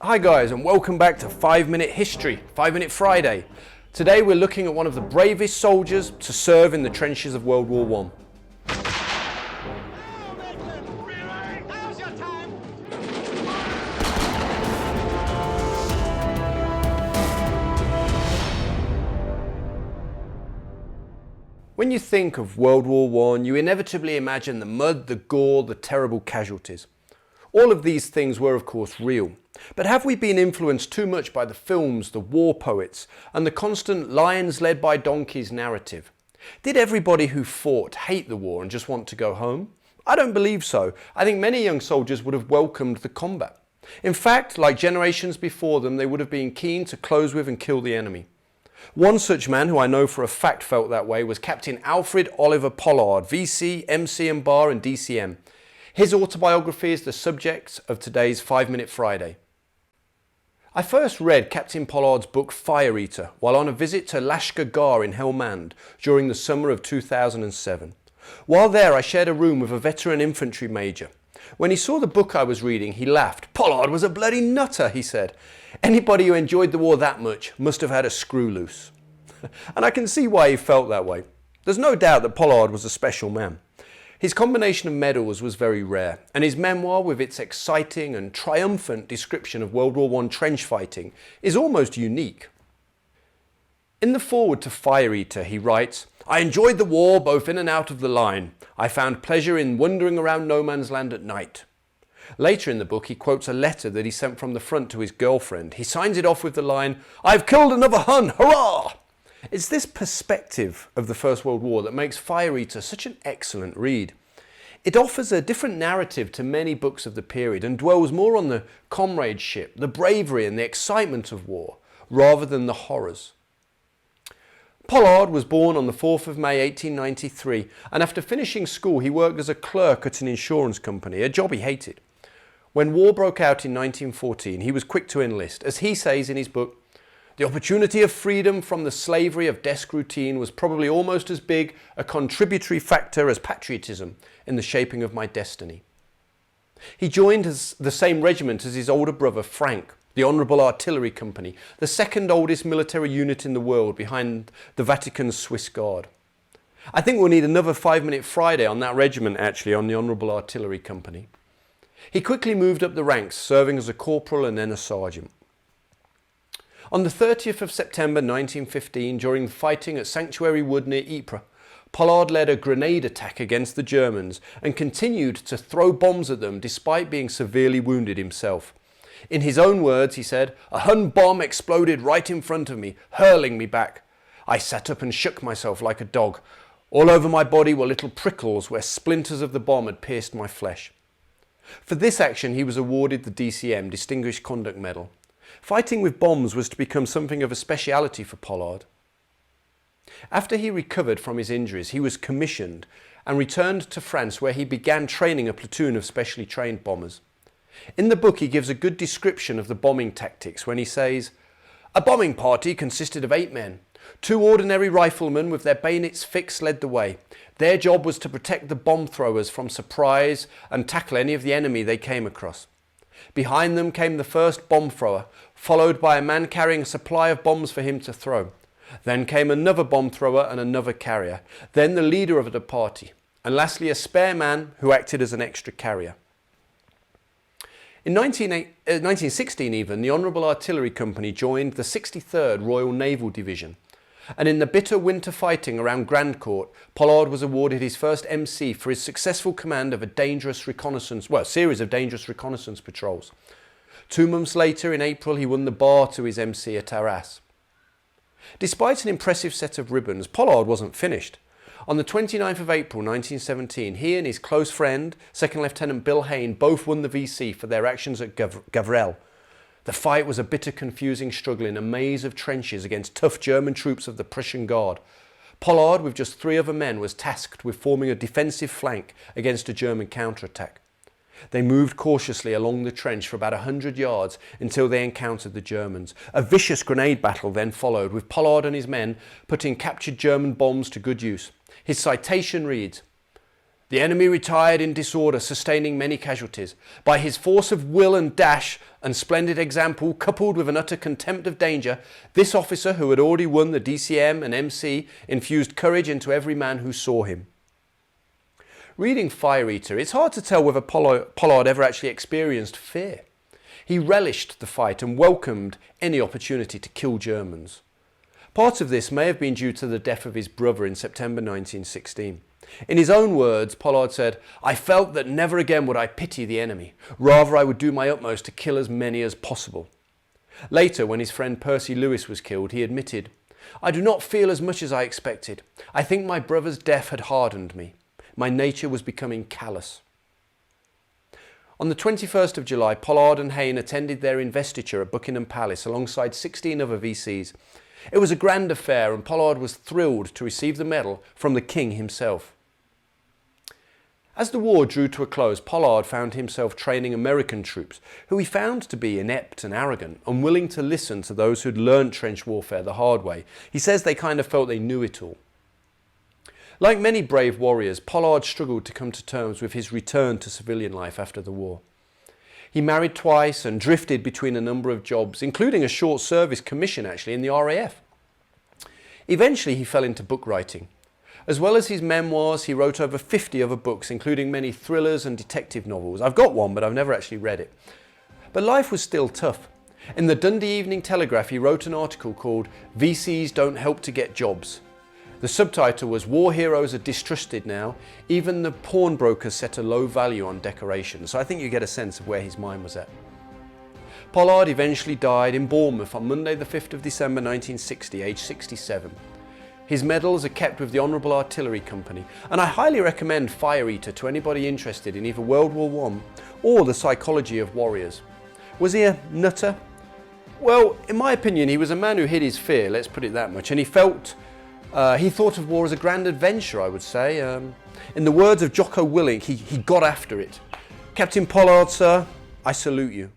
Hi guys, and welcome back to 5 Minute History, 5 Minute Friday. Today we're looking at one of the bravest soldiers to serve in the trenches of World War I. When you think of World War I, you inevitably imagine the mud, the gore, the terrible casualties. All of these things were of course real, but have we been influenced too much by the films, the war poets, and the constant lions led by donkeys narrative? Did everybody who fought hate the war and just want to go home? I don't believe so. I think many young soldiers would have welcomed the combat. In fact, like generations before them, they would have been keen to close with and kill the enemy. One such man who I know for a fact felt that way was Captain Alfred Oliver Pollard, VC, MC and Bar and DCM. His autobiography is the subject of today's 5 Minute Friday. I first read Captain Pollard's book Fire Eater while on a visit to Lashkar Gah in Helmand during the summer of 2007. While there, I shared a room with a veteran infantry major. When he saw the book I was reading, he laughed. "Pollard was a bloody nutter," he said. "Anybody who enjoyed the war that much must have had a screw loose." And I can see why he felt that way. There's no doubt that Pollard was a special man. His combination of medals was very rare, and his memoir, with its exciting and triumphant description of World War I trench fighting, is almost unique. In the foreword to Fire Eater, he writes, "I enjoyed the war both in and out of the line. I found pleasure in wandering around no man's land at night." Later in the book, he quotes a letter that he sent from the front to his girlfriend. He signs it off with the line, "I've killed another Hun, hurrah!" It's this perspective of the First World War that makes Fire Eater such an excellent read. It offers a different narrative to many books of the period and dwells more on the comradeship, the bravery and the excitement of war, rather than the horrors. Pollard was born on the 4th of May 1893, and after finishing school he worked as a clerk at an insurance company, a job he hated. When war broke out in 1914, he was quick to enlist. As he says in his book, "The opportunity of freedom from the slavery of desk routine was probably almost as big a contributory factor as patriotism in the shaping of my destiny." He joined the same regiment as his older brother Frank, the Honourable Artillery Company, the second oldest military unit in the world behind the Vatican's Swiss Guard. I think we'll need another 5 Minute Friday on that regiment actually, on the Honourable Artillery Company. He quickly moved up the ranks, serving as a corporal and then a sergeant. On the 30th of September 1915, during fighting at Sanctuary Wood near Ypres, Pollard led a grenade attack against the Germans and continued to throw bombs at them despite being severely wounded himself. In his own words, he said, "A Hun bomb exploded right in front of me, hurling me back. I sat up and shook myself like a dog. All over my body were little prickles where splinters of the bomb had pierced my flesh." For this action, he was awarded the DCM, Distinguished Conduct Medal. Fighting with bombs was to become something of a speciality for Pollard. After he recovered from his injuries, he was commissioned and returned to France, where he began training a platoon of specially trained bombers. In the book, he gives a good description of the bombing tactics when he says, "A bombing party consisted of 8 men. 2 ordinary riflemen with their bayonets fixed led the way. Their job was to protect the bomb throwers from surprise and tackle any of the enemy they came across. Behind them came the first bomb thrower, followed by a man carrying a supply of bombs for him to throw. Then came another bomb thrower and another carrier, then the leader of the party, and lastly a spare man who acted as an extra carrier." In 1916 even, the Honourable Artillery Company joined the 63rd Royal Naval Division, and in the bitter winter fighting around Grandcourt, Pollard was awarded his first MC for his successful command of a series of dangerous reconnaissance patrols. 2 months later, in April, he won the bar to his MC at Arras. Despite an impressive set of ribbons, Pollard wasn't finished. On the 29th of April 1917, he and his close friend, 2nd Lieutenant Bill Hayne, both won the VC for their actions at Gavrelle. The fight was a bitter, confusing struggle in a maze of trenches against tough German troops of the Prussian Guard. Pollard, with just 3 other men, was tasked with forming a defensive flank against a German counterattack. They moved cautiously along the trench for about 100 yards until they encountered the Germans. A vicious grenade battle then followed, with Pollard and his men putting captured German bombs to good use. His citation reads, The enemy retired in disorder, sustaining many casualties. By his force of will and dash and splendid example, coupled with an utter contempt of danger, this officer, who had already won the DCM and MC, infused courage into every man who saw him. Reading Fire Eater, it's hard to tell whether Pollard ever actually experienced fear. He relished the fight and welcomed any opportunity to kill Germans. Part of this may have been due to the death of his brother in September 1916. In his own words, Pollard said, "I felt that never again would I pity the enemy. Rather, I would do my utmost to kill as many as possible." Later, when his friend Percy Lewis was killed, he admitted, "I do not feel as much as I expected. I think my brother's death had hardened me. My nature was becoming callous." On the 21st of July, Pollard and Hayne attended their investiture at Buckingham Palace alongside 16 other VCs. It was a grand affair and Pollard was thrilled to receive the medal from the King himself. As the war drew to a close, Pollard found himself training American troops, who he found to be inept and arrogant, unwilling to listen to those who'd learned trench warfare the hard way. He says they kind of felt they knew it all. Like many brave warriors, Pollard struggled to come to terms with his return to civilian life after the war. He married twice and drifted between a number of jobs, including a short service commission actually in the RAF. Eventually he fell into book writing. As well as his memoirs, he wrote over 50 other books, including many thrillers and detective novels. I've got one, but I've never actually read it. But life was still tough. In the Dundee Evening Telegraph, he wrote an article called "VCs Don't Help to Get Jobs." The subtitle was "War Heroes Are Distrusted Now. Even the pawnbrokers set a low value on decoration." So I think you get a sense of where his mind was at. Pollard eventually died in Bournemouth on Monday the 5th of December 1960, aged 67. His medals are kept with the Honourable Artillery Company, and I highly recommend Fire Eater to anybody interested in either World War I or the psychology of warriors. Was he a nutter? Well, in my opinion, he was a man who hid his fear, let's put it that much, and he thought of war as a grand adventure, I would say. In the words of Jocko Willink, he got after it. Captain Pollard, sir, I salute you.